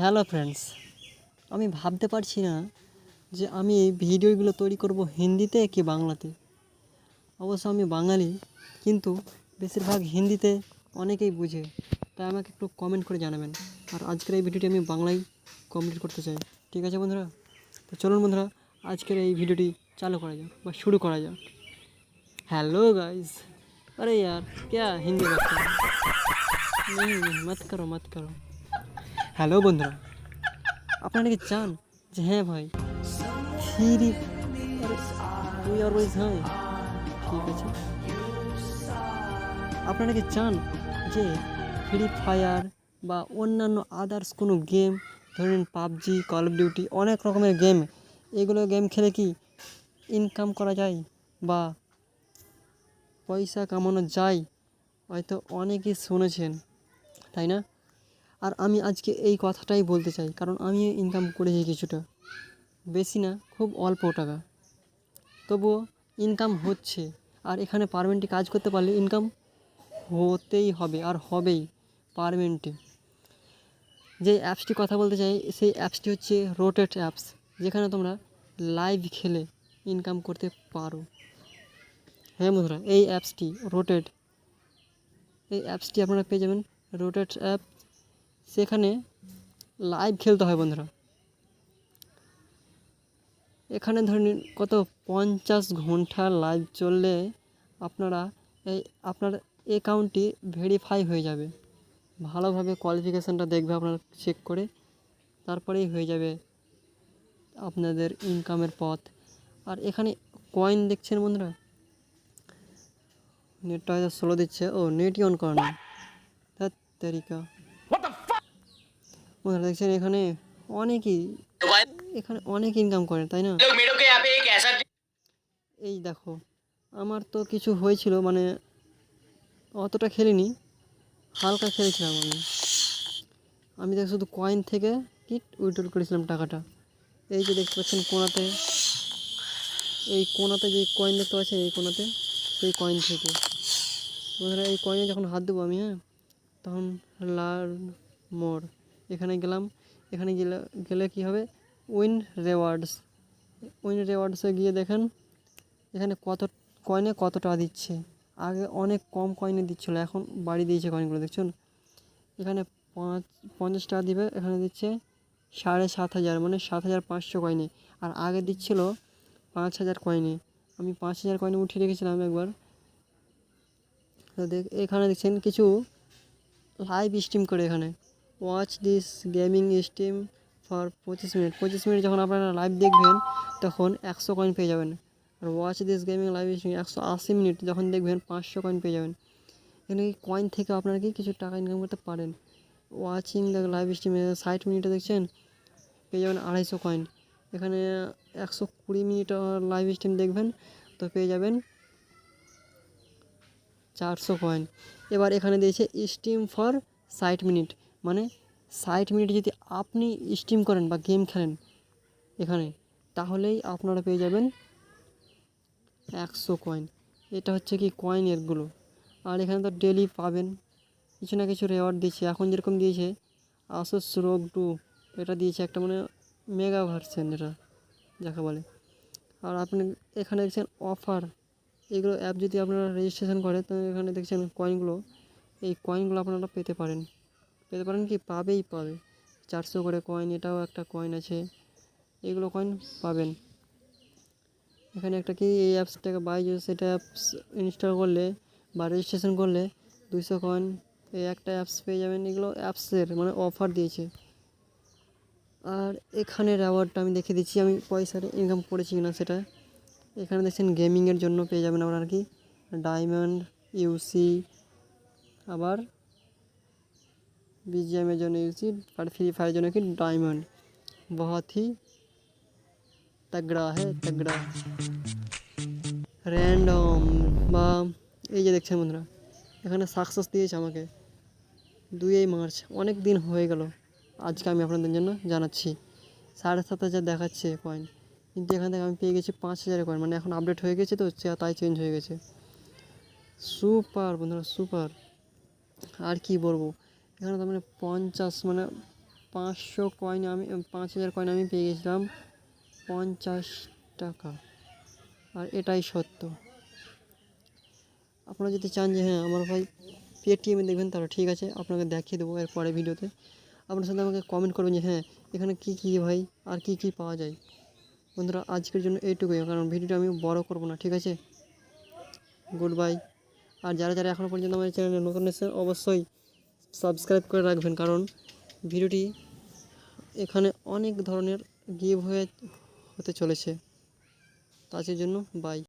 Hello friends, আমি ভাবতে পারছি না যে আমি এই ভিডিওগুলো তৈরি করব হিন্দিতে কি বাংলাতে। অবশ্য আমি বাঙালি, কিন্তু বেশিরভাগ হিন্দিতে অনেকেই বুঝে, তাই আমাকে একটু কমেন্ট করে জানাবেন। আর আজকের এই ভিডিওটি আমি বাংলায় কমপ্লিট করতে চাই। ঠিক আছে বন্ধুরা, তো চলুন বন্ধুরা আজকের এই ভিডিওটি চালু করা যাক বা শুরু করা যাক। हेलो गाइस, अरे यार क्या हिंदी बात कर रहे हो? नहीं मत करो। হ্যালো বন্ধুরা, আপনারা কি চান যে হ্যাঁ ভাই ফ্রি, আরে তুই আর বলিস হ্যাঁ ঠিক আছে, আপনারা কি চান যে ফ্রি ফায়ার বা অন্যান্য আদার্স কোনো গেম, ধরুন পাবজি, কল অফ ডিউটি, অনেক রকমের গেম, এগুলো গেম খেলে কি ইনকাম করা যায় বা পয়সা কামানো যায়? হয়তো অনেকেই শুনেছেন, তাই না? আর আমি আজকে এই কথাটাই বলতে চাই, কারণ আমি ইনকাম করেছি কিছুটা, বেশি না, খুব অল্প টাকা, তবুও ইনকাম হচ্ছে। আর এখানে পার্মানেন্টলি কাজ করতে পারলে ইনকাম হতেই হবে আর হবেই পার্মানেন্টলি। যে অ্যাপসটি কথা বলতে চাই সেই অ্যাপসটি হচ্ছে রোটেট অ্যাপস, যেখানে তোমরা লাইভ খেলে ইনকাম করতে পারো। হ্যাঁ বন্ধুরা, এই অ্যাপসটি রোটেট, এই অ্যাপসটি আপনারা পেয়ে যাবেন রোটেট অ্যাপ। সেখানে লাইভ খেলতে হয় বন্ধুরা। এখানে ধরে নিন কত 50 ঘন্টা লাইভ চললে আপনার অ্যাকাউন্টটি ভেরিফাই হয়ে যাবে। ভালোভাবে কোয়ালিফিকেশানটা দেখবে আপনারা চেক করে, তারপরেই হয়ে যাবে আপনাদের ইনকামের পথ। আর এখানে কয়েন দেখছেন বন্ধুরা, নেটটা হয়তো স্লো দিচ্ছে, ও নেটই অন করা নেই, ধ্যাৎ তেরিকা। বন্ধুরা দেখছেন এখানে অনেক ইনকাম করেন, তাই না? এই দেখো, আমার তো কিছু হয়েছিল, মানে অতটা খেলিনি, হালকা খেলেছিলাম আমি দেখ শুধু কয়েন থেকে উইথড্র করেছিলাম টাকাটা। এই যে দেখতে পাচ্ছেন কোণাতে, এই কোণাতে যে কয়েন দেখতে পাচ্ছেন, এই কোণাতে সেই কয়েন থেকে। বন্ধুরা এই কয়েনে যখন হাত দেবো আমি, তখন লার্ন মোর এখানে গেলাম। এখানে গেলে কী হবে, উইন রেওয়ার্ডসে গিয়ে দেখেন এখানে কত কয়েনে কত টাকা দিচ্ছে। আগে অনেক কম কয়েনে দিচ্ছিলো, এখন বাড়িয়ে দিয়েছে কয়েনগুলো, দেখছেন এখানে 50 টাকা দিবে, এখানে দিচ্ছে 7,500, মানে 7,500 কয়েনে। আর আগে দিচ্ছিল 5,000 কয়েনে। আমি 5,000 কয়েনে উঠিয়ে রেখেছিলাম একবার। তো এখানে দেখছেন কিছু লাইভ স্ট্রিম করে, এখানে watch this gaming stream for 25 minute যখন আপনারা লাইভ দেখবেন তখন 100 কয়েন পেয়ে যাবেন। আর watch this gaming live stream 180 minute যখন দেখবেন 500 কয়েন পেয়ে যাবেন। এখানে কয়েন থেকে আপনারা কি কিছু টাকা ইনকাম করতে পারেন। ওয়াচিং দ্য লাইভ স্ট্রিমে 60 মিনিটে দেখছেন পেয়ে যাবেন 250 কয়েন। এখানে 120 মিনিট লাইভ স্ট্রিম দেখবেন তো পেয়ে যাবেন 400 কয়েন। এবার এখানে দিয়েছে স্ট্রিম ফর 60 মিনিট, মানে 60 মিনিট যদি আপনি স্ট্রিম করেন বা গেম খেলেন এখানে, তাহলেই আপনারা পেয়ে যাবেন 100 কয়েন। এটা হচ্ছে কি কয়েনেরগুলো। আর এখানে তো ডেলি পাবেন কিছু না কিছু রেওয়ার্ড দিচ্ছে। এখন যেরকম দিয়েছে আসুস রোগ 2, এটা দিয়েছে একটা, মানে মেগা ভার্সেন এটা যাকে বলে। আর আপনি এখানে দেখছেন অফার, এগুলো অ্যাপ যদি আপনারা রেজিস্ট্রেশন করে তো এখানে দেখছেন কয়েনগুলো, এই কয়েনগুলো আপনারা পেতে পারেন কি পাবে 400 করে কয়েন। এটাও একটা কয়েন আছে, এগুলো কয়েন পাবেন। এখানে একটা কি এই অ্যাপসটাকে সেটা অ্যাপস ইনস্টল করলে বা রেজিস্ট্রেশন করলে 200 কয়েন এই একটা অ্যাপস পেয়ে যাবেন। এগুলো অ্যাপসের মানে অফার দিয়েছে। আর এখানে রেওয়ার্ডটা আমি দেখে দিচ্ছি আমি পয়সার ইনকাম করেছি কিনা সেটা। এখানে দেখছেন গেমিংয়ের জন্য পেয়ে যাবেন আপনারা কি ডায়মন্ড, ইউসি, আবার bgmi জন্য ইউসি, আর ফ্রি ফায়ারের জন্য কি ডায়মন্ড। बहुत ही तगड़ा है तगड़ा। র্যান্ডম বা এই যে দেখছেন বন্ধুরা, এখানে সাকসেস দিয়েছে আমাকে 2 মার্চ, অনেক দিন হয়ে গেল, আজকে আমি আপনাদের জন্য জানাচ্ছি। 7,500 দেখাচ্ছে কয়েন, কিন্তু এখান থেকে আমি পেয়ে গেছি 5,000 কয়েন, মানে এখন আপডেট হয়ে গেছে তো তাই চেঞ্জ হয়ে গেছে। সুপার বন্ধুরা সুপার। আর কি বলবো, এখানে তো মানে 50, মানে 500 কয়েন আমি 5000 কয়েন আমি পেয়ে গেছিলাম 50 টাকা। আর এটাই সত্য। আপনারা যদি চান যে হ্যাঁ আমার ভাই পেটিএমে দেখবেন, তাহলে ঠিক আছে, আপনাকে দেখিয়ে দেবো এর পরে ভিডিওতে। আপনার সাথে আমাকে কমেন্ট করবেন যে হ্যাঁ এখানে কী কী ভাই আর কী কী পাওয়া যায়। বন্ধুরা আজকের জন্য এইটুকুই, কারণ ভিডিওটা আমি বড় করব না, ঠিক আছে। Good bye. আর যারা যারা এখনও পর্যন্ত আমার চ্যানেলে নতুন এসেছেন অবশ্যই সাবস্ক্রাইব করে রাখবেন, কারণ ভিডিওটি এখানে অনেক ধরনের গিভ হতে চলেছে। তার জন্য বাই।